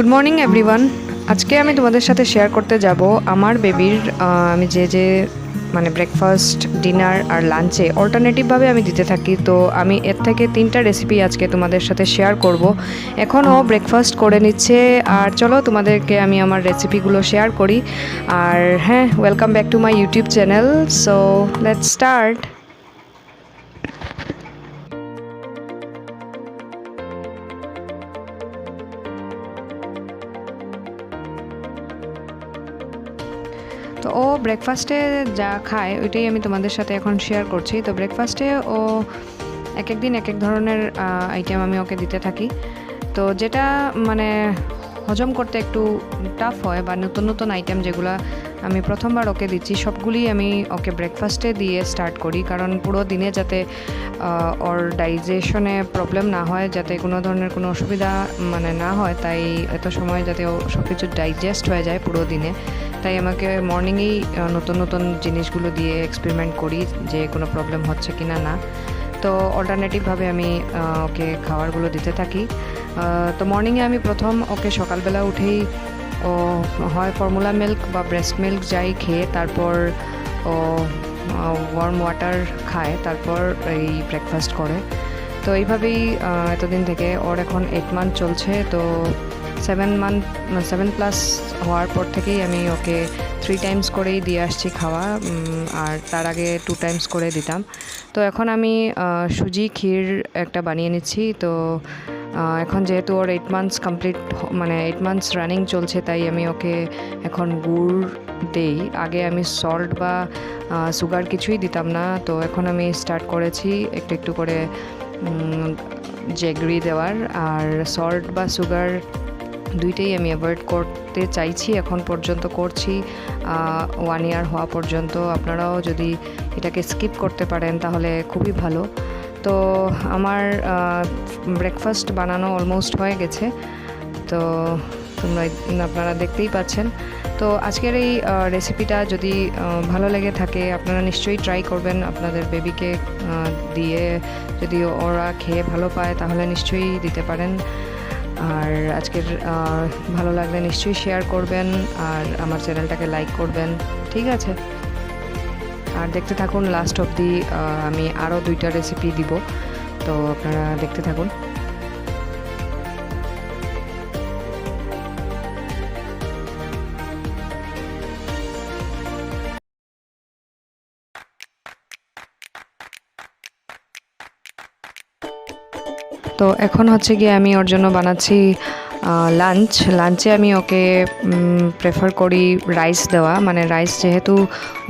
Good morning everyone. আজকে আমি তোমাদের সাথে শেয়ার করতে যাব আমার বেবির আমি যে মানে ব্রেকফাস্ট, ডিনার আর লাঞ্চে অল্টারনেটিভভাবে আমি দিতে থাকি। তো আমি এর থেকে 3টা রেসিপি আজকে তোমাদের সাথে শেয়ার করব। এখনও ব্রেকফাস্ট করে নিচ্ছে, আর চলো তোমাদেরকে আমি আমার রেসিপিগুলো শেয়ার করি। আর হ্যাঁ, welcome back to my YouTube channel. So let's start. তো ও ব্রেকফাস্টে যা খায় ওইটাই আমি তোমাদের সাথে এখন শেয়ার করছি। তো ব্রেকফাস্টে ও এক এক দিন এক এক ধরনের আইটেম আমি ওকে দিতে থাকি। তো যেটা মানে হজম করতে একটু টাফ হয় বা নতুন নতুন আইটেম যেগুলো আমি প্রথমবার ওকে দিচ্ছি, সবগুলি আমি ওকে ব্রেকফাস্টে দিয়ে স্টার্ট করি, কারণ পুরো দিনে যাতে ওর ডাইজেশনে প্রবলেম না হয়, যাতে কোনো ধরনের কোনো অসুবিধা মানে না হয়, তাই এত সময় যাতে ও সব কিছু ডাইজেস্ট হয়ে যায় পুরো দিনে, তাই আমাকে মর্নিংয়েই নতুন নতুন জিনিসগুলো দিয়ে এক্সপেরিমেন্ট করি যে কোনো প্রবলেম হচ্ছে কি না। তো অল্টারনেটিভভাবে আমি ওকে খাবারগুলো দিতে থাকি। তো মর্নিংয়ে আমি প্রথম ওকে সকালবেলা উঠেই ও হয় ফর্মুলা মিল্ক বা ব্রেস্ট মিল্ক যাই খেয়ে তারপর ও ওয়ার্ম ওয়াটার খায়, তারপর এই ব্রেকফাস্ট করে। তো এইভাবেই এতদিন থেকে ওর এখন 8 মান্থ চলছে। তো 7+ হওয়ার পর থেকেই আমি ওকে 3 টাইমস করেই দিয়ে আসছি খাওয়া, আর তার আগে 2 টাইমস করে দিতাম। তো এখন আমি সুজি ক্ষীর একটা বানিয়ে নিচ্ছি। তো এখন যেহেতু ওর 8 মান্থস কমপ্লিট, মানে 8 মান্থস রানিং চলছে, তাই আমি ওকে এখন গুড় দেই। আগে আমি সল্ট বা সুগার কিছুই দিতাম না। তো এখন আমি স্টার্ট করেছি একটু একটু করে জেগরি দেওয়ার, আর সল্ট বা সুগার দুইটাই আমি অ্যাভয়েড করতে চাইছি, এখন পর্যন্ত করছি 1 ইয়ার হওয়া পর্যন্ত। আপনারাও যদি এটাকে স্কিপ করতে পারেন তাহলে খুবই ভালো। তো আমার ব্রেকফাস্ট বানানো অলমোস্ট হয়ে গেছে, তো আপনারা দেখতেই পাচ্ছেন। তো আজকের এই রেসিপিটা যদি ভালো লেগে থাকে, আপনারা নিশ্চয়ই ট্রাই করবেন আপনাদের বেবিকে দিয়ে। যদি ওরা খেয়ে ভালো পায় তাহলে নিশ্চয়ই দিতে পারেন। আর আজকের ভালো লাগলে নিশ্চয়ই শেয়ার করবেন, আর আমার চ্যানেলটাকে লাইক করবেন, ঠিক আছে? আর দেখতে থাকুন লাস্ট অবধি, আমি আরও 2টা রেসিপি দিব, তো আপনারা দেখতে থাকুন। তো এখন হচ্ছে গিয়ে আমি ওর জন্য বানাচ্ছি লাঞ্চে আমি ওকে প্রেফার করি রাইস দেওয়া, মানে রাইস যেহেতু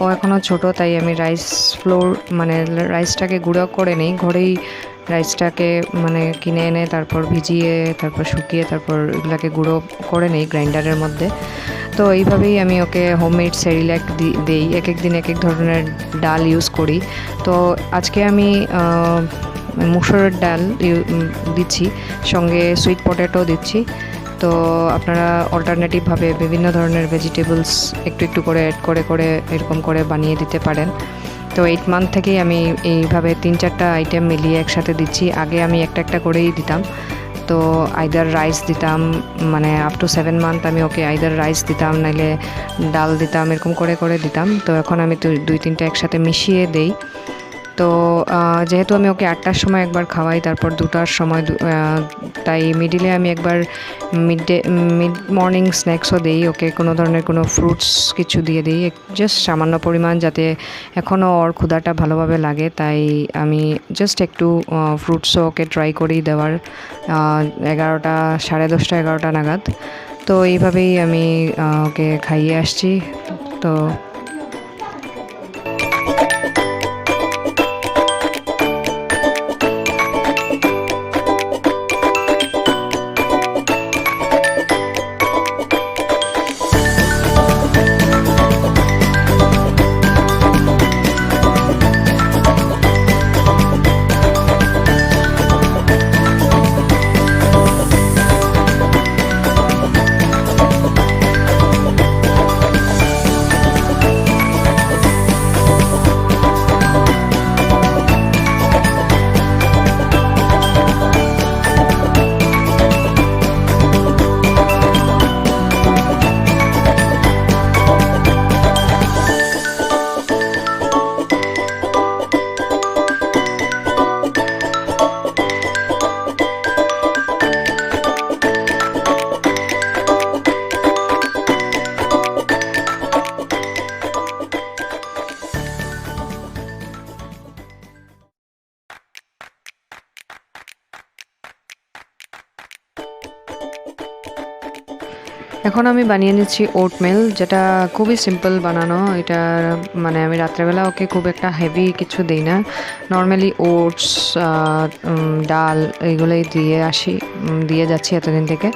ও এখনও ছোট, তাই আমি রাইস ফ্লোর মানে রাইসটাকে গুঁড়ো করে নিই ঘরেই। রাইসটাকে মানে কিনে এনে তারপর ভিজিয়ে, তারপর শুকিয়ে, তারপর এগুলোকে গুঁড়ো করে নিই গ্রাইন্ডারের মধ্যে। তো এইভাবেই আমি ওকে হোমমেড সেরিল্যাক দিই। এক এক দিন এক এক ধরনের ডাল ইউজ করি। তো আজকে আমি মুসুরের ডাল দিচ্ছি, সঙ্গে সুইট পটেটো দিচ্ছি। তো আপনারা অল্টারনেটিভভাবে বিভিন্ন ধরনের ভেজিটেবলস একটু একটু করে অ্যাড করে এরকম করে বানিয়ে দিতে পারেন। তো 8 মান্থ থেকেই আমি এইভাবে 3-4টা আইটেম মিলিয়ে একসাথে দিচ্ছি। আগে আমি একটা একটা করেই দিতাম। তো আইদার রাইস দিতাম, মানে আপ টু 7 মান্থ আমি ওকে আইদার রাইস দিতাম, নাইলে ডাল দিতাম, এরকম করে দিতাম। তো এখন আমি 2-3টা একসাথে মিশিয়ে দেই। তো যেহেতু আমি ওকে 8টার সময় একবার খাওয়াই, তারপর 2টার সময়, তাই মিডিলে আমি একবার মিড মর্নিং স্ন্যাক্সও দিই ওকে। কোনো ধরনের কোনো ফ্রুটস কিছু দিয়ে দিই, জাস্ট সামান্য পরিমাণ, যাতে এখনও ওর ক্ষুধাটা ভালোভাবে লাগে। তাই আমি জাস্ট একটু ফ্রুটসও ওকে ট্রাই করি দেওয়ার 11টা, 10:30, 11টা নাগাদ। তো এইভাবেই আমি ওকে খাইয়ে আসছি। তো এখন আমি বানিয়ে নিচ্ছি ওটমিল, যেটা খুবই সিম্পল বানানো। এটা মানে আমি রাত্রেবেলা ওকে খুব একটা হেভি কিছু দিই না, নর্মালি ওটস, ডাল এইগুলোই দিয়ে যাচ্ছি এতদিন থেকে।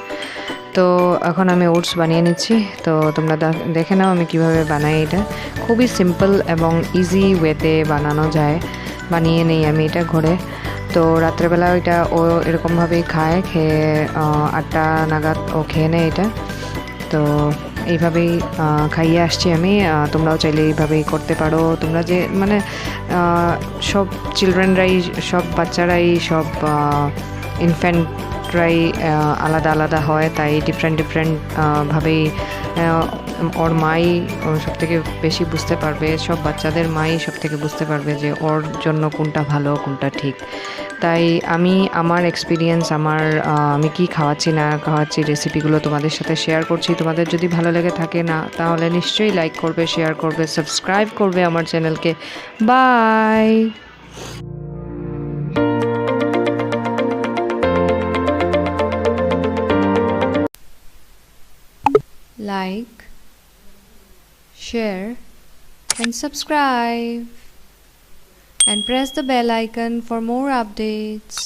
তো এখন আমি ওটস বানিয়ে নিচ্ছি। তো তোমরা দেখে নাও আমি কিভাবে বানাই। এটা খুবই সিম্পল এবং ইজি ওয়েতে বানানো যায়। বানিয়ে নেই আমি এটা ঘরে। তো রাত্রেবেলা ওইটা ও এরকমভাবেই খেয়ে 8টা নাগাদ ও খেয়ে নেয় এটা। তো এইভাবেই খাইয়ে আসছি আমি। তোমরাও চাইলে এইভাবেই করতে পারো। তোমরা যে মানে সব চিলড্রেনরাই, সব বাচ্চারাই, সব ইনফ্যান্টরাই আলাদা আলাদা হয়, তাই ডিফারেন্ট ভাবেই ওর মাই সব থেকে বেশি বুঝতে পারবে। সব বাচ্চাদের মাই সব থেকে বুঝতে পারবে যে ওর জন্য কোনটা ভালো কোনটা ঠিক। তাই আমি আমার এক্সপিরিয়েন্স, আমি কি খাওয়াচ্ছি না খাওয়াচ্ছি রেসিপিগুলো তোমাদের সাথে শেয়ার করছি। তোমাদের যদি ভালো লেগে থাকে না তাহলে নিশ্চয়ই লাইক করবে, শেয়ার করবে, সাবস্ক্রাইব করবে আমার চ্যানেলকে। By. Like, share and subscribe and press the bell icon for more updates.